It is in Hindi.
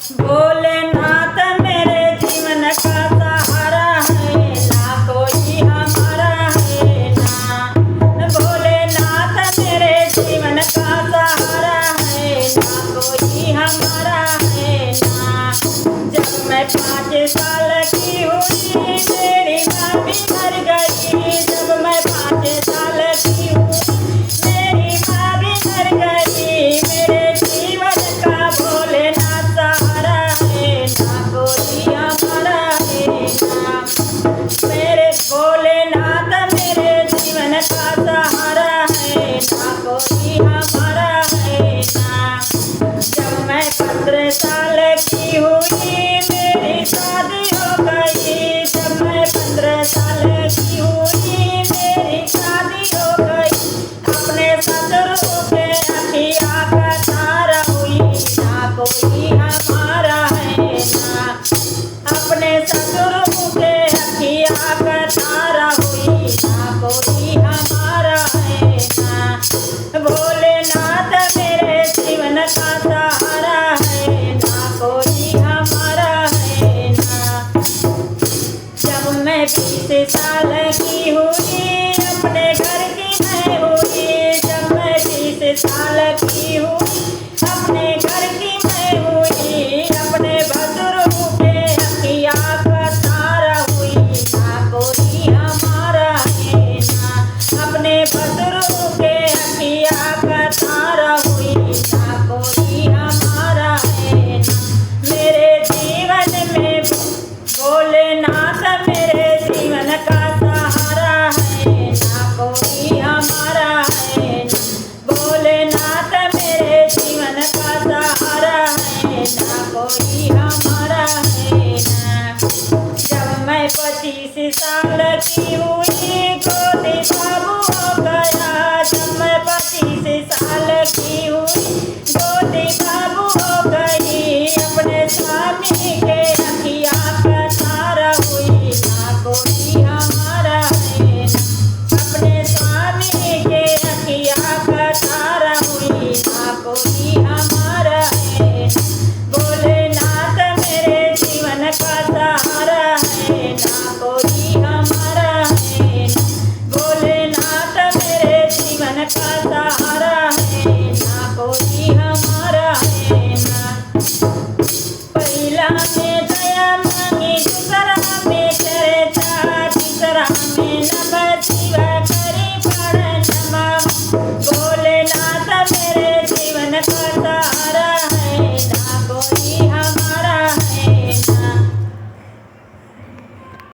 भोलेनाथ मेरे जीवन का सहारा है, ना कोई हमारा है ना। भोलेनाथ मेरे जीवन का सहारा है, ना कोई हमारा है ना। जब मैं 5 साल की हुई मेरी माँ भी मर गई। जब मैं 5 साल की हुई मेरी माँ भी मर गई। मेरे जीवन का भोलेनाथ सहारा है, ना कोई हमारा है ना। मेरे भोलेनाथ मेरे जीवन का सहारा है, ना कोई हमारा है ना। जब मैं 15 साल की हुई मेरी शादी हो गई। जब मैं 15 साल की हुई मेरी शादी हो गई। अपने ससुर के अखिया का तारा हुई, ना कोई हमारा है ना। अपने ससुर के अखिया का तारा हुई, ना कोई हमारा है ना। भोलेनाथ मेरे जीवन का सहारा है, ना कोई हमारा है ना। जब मैं 20 साल की हुई अपने घर की मैं हुई। जब मैं 20 साल की हुई